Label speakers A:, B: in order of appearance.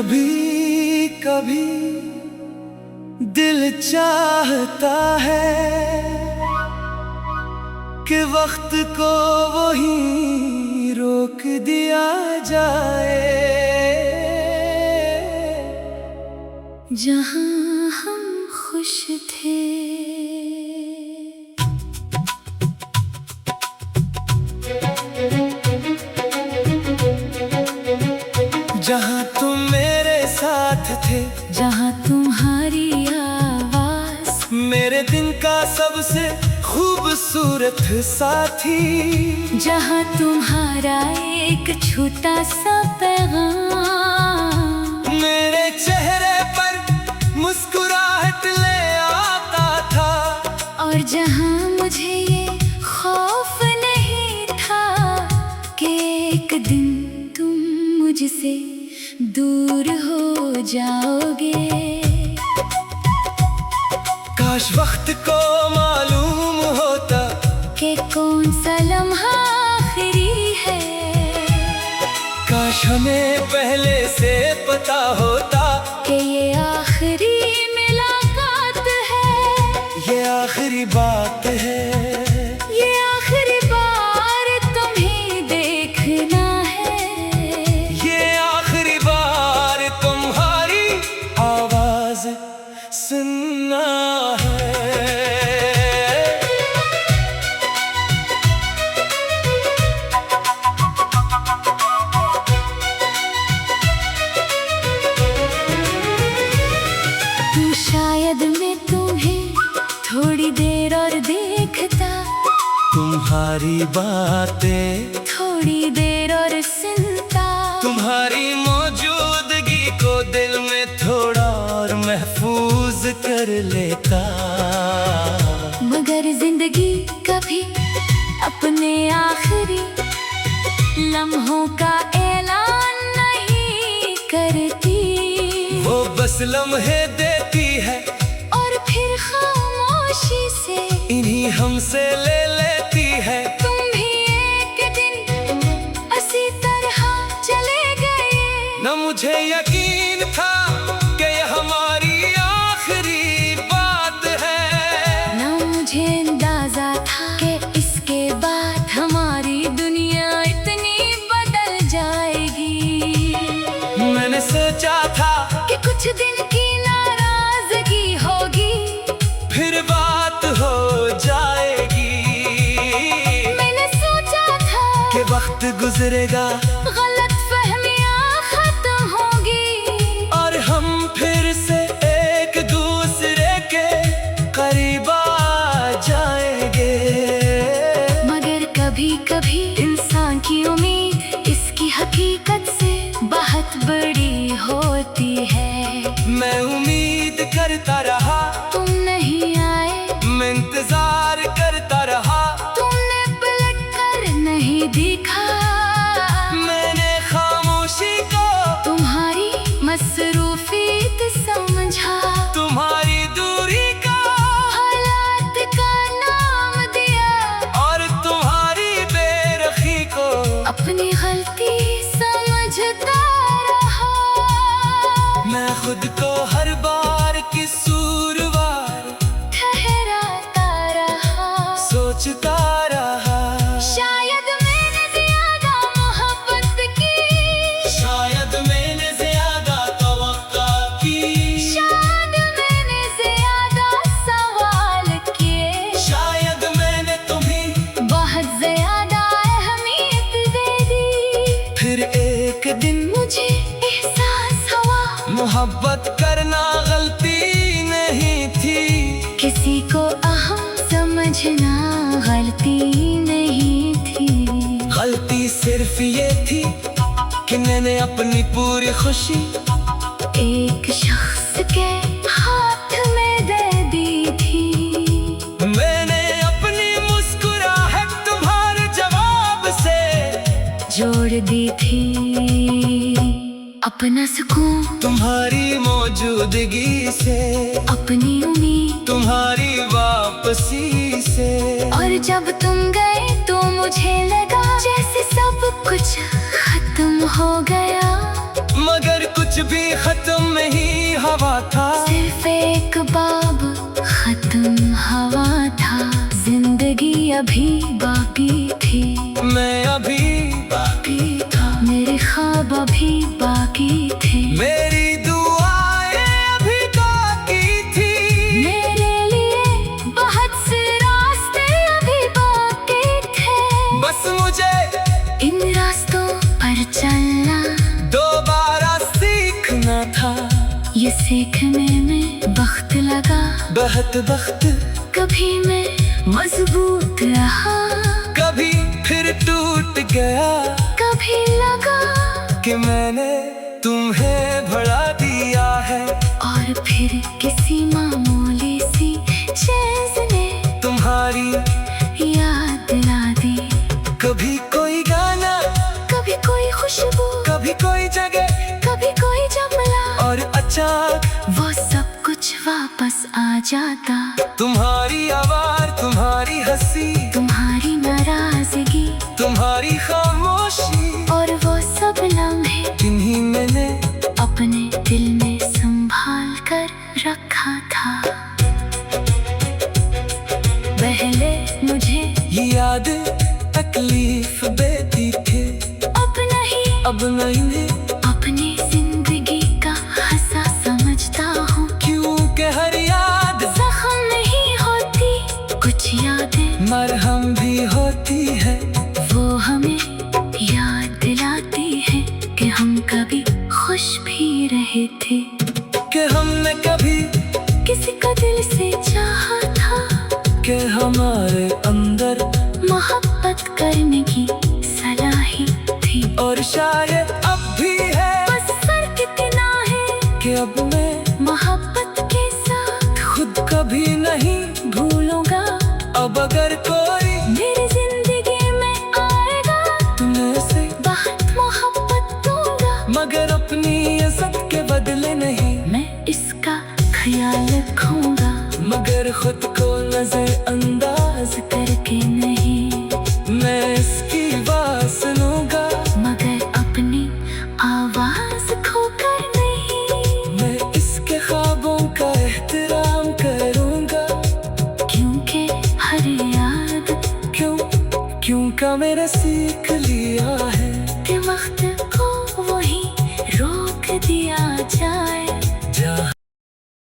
A: कभी कभी दिल चाहता है कि वक्त को वहीं रोक दिया जाए,
B: जहां हम खुश थे।
A: जहां तुम मेरे साथ थे,
B: जहां तुम्हारी आवाज
A: मेरे दिन का सबसे खूबसूरत साथी।
B: जहां तुम्हारा एक छोटा सा पैगाम
A: मेरे चेहरे पर मुस्कुराहट ले आता था,
B: और जहां मुझे ये खौफ नहीं था कि एक दिन तुम मुझसे दूर हो जाओगे।
A: काश वक्त को मालूम होता
B: कि कौन सा लम्हा आखिरी है।
A: काश हमें पहले से पता होता
B: कि ये आखिरी मुलाकात है,
A: ये आखिरी बात है,
B: ये आखिरी बार तुम्हें देखना है,
A: ये आखिरी बार तुम्हारी आवाज सुनना है।
B: तू शायद मैं तुम्हें थोड़ी देर और देखता,
A: तुम्हारी बातें
B: थोड़ी देर और सुनता,
A: तुम्हारी मौजूदगी को दिल में थोड़ा और महफूज कर लेता।
B: मगर जिंदगी कभी अपने आखिरी लम्हों का ऐलान नहीं करती।
A: वो बस लम्हे देती है
B: और फिर खामोशी से
A: इन्हीं हमसे ले लेती है।
B: तुम भी एक दिन इसी तरह चले गए।
A: न मुझे यकीन था कि ये हमारी आखिरी बात है,
B: न मुझे अंदाजा था कि इसके बाद हमारी दुनिया इतनी बदल जाएगी।
A: मैंने सोचा था
B: कि कुछ दिन की नाराजगी होगी,
A: फिर बात हो जाएगी।
B: मैंने सोचा था
A: कि वक्त गुजरेगा,
B: गलत फहमियां खत्म होगी,
A: और हम फिर से एक दूसरे के करीब आ जाएंगे।
B: मगर कभी कभी इंसान की उम्मीद इसकी हकीकत से बहुत बड़ी होती है।
A: मैं उम्मीद करता रहा,
B: तुम नहीं आए,
A: मैं इंतजार करता रहा,
B: तुमने पलट कर नहीं देखा।
A: मैंने खामोशी को
B: तुम्हारी मसरूफियत समझा,
A: तुम्हारी दूरी का
B: हालात का नाम दिया,
A: और तुम्हारी बेरखी को
B: अपनी गलती समझता रहा।
A: मैं खुद को हर बार कसूरवार
B: ठहराता रहा,
A: सोचता रहा।
B: शायद मैंने ज्यादा मोहब्बत की,
A: शायद मैंने ज्यादा तवक्का की,
B: शायद मैंने ज्यादा सवाल किए,
A: शायद मैंने तुम्हें
B: बहुत ज्यादा अहमियत दे दी।
A: फिर एक दिन
B: मुझे एहसास हुआ
A: मोहब्बत करना गलती नहीं थी,
B: किसी को अहम समझना गलती नहीं थी।
A: गलती सिर्फ ये थी कि मैंने अपनी पूरी खुशी
B: एक शख्स के हाथ में दे दी थी।
A: मैंने अपनी मुस्कुराहट तुम्हारे जवाब से
B: जोड़ दी थी। अपना सुकून
A: तुम्हारी मौजूदगी से,
B: अपनी उम्मीद
A: तुम्हारी वापसी से।
B: और जब तुम गए तो मुझे लगा जैसे सब कुछ खत्म हो गया।
A: मगर कुछ भी खत्म नहीं हवा था।
B: सिर्फ एक बाब खत्म हवा था। जिंदगी अभी बाकी थी,
A: मैं अभी बाकी था।
B: मेरे ख्वाब अभी बाकी थे,
A: मेरी दुआएं अभी बाकी थी।
B: मेरे लिए बहुत से रास्ते अभी बाकी थे।
A: बस मुझे
B: इन रास्तों पर चलना
A: दोबारा सीखना था।
B: ये सीखने में वक्त लगा,
A: बहुत वक्त।
B: कभी मैं मजबूत रहा,
A: कभी फिर टूट गया।
B: कभी लगा
A: कि मैंने तुम्हें भुला दिया है।
B: और फिर किसी मामूली सी चीज ने
A: तुम्हारी
B: याद दिला दी।
A: कभी कोई गाना,
B: कभी कोई खुशबू,
A: कभी कोई जगह,
B: कभी कोई जमला,
A: और अचानक
B: वो सब कुछ वापस आ जाता।
A: तुम्हारी आवाज़, तुम्हारी हंसी,
B: तुम्हारी नाराजगी,
A: तुम्हारी खामोशी,
B: और वो सब लम्हे
A: जिन्हीं मैंने
B: अपने दिल में संभाल कर रखा था। पहले मुझे
A: ये याद तकलीफ देती थी, अब नहीं
B: अपनी जिंदगी का हंसा समझता हूँ।
A: क्योंकि हर याद
B: जख्म नहीं होती, कुछ यादें
A: मरहम भी होती है।
B: वो हमें याद दिलाती है कि हम कभी खुश भी रहे थे,
A: कि हमने कभी
B: किसी को दिल से चाहा था,
A: कि हमारे अंदर
B: मोहब्बत करने की सलाहियत थी।
A: और शायद अब भी है,
B: बस फर्क इतना है
A: कि अब मैं
B: मोहब्बत के साथ
A: खुद कभी नहीं
B: भूलूंगा।
A: अब अगर कोई
B: मेरी जिंदगी में आएगा,
A: तुम्हें से
B: बहुत मोहब्बत दूंगा,
A: मगर अपनी इज्जत के बदले नहीं।
B: मैं इसका ख्याल रखूंगा,
A: मगर खुद को नजरअंदाज
B: करके नहीं।
A: मैं इसकी बात सुनूंगा,
B: मगर अपनी आवाज खोकर नहीं।
A: मैं इसके ख्वाबों का एहतराम करूंगा।
B: क्योंकि हर याद
A: क्योंकि मेरे सीख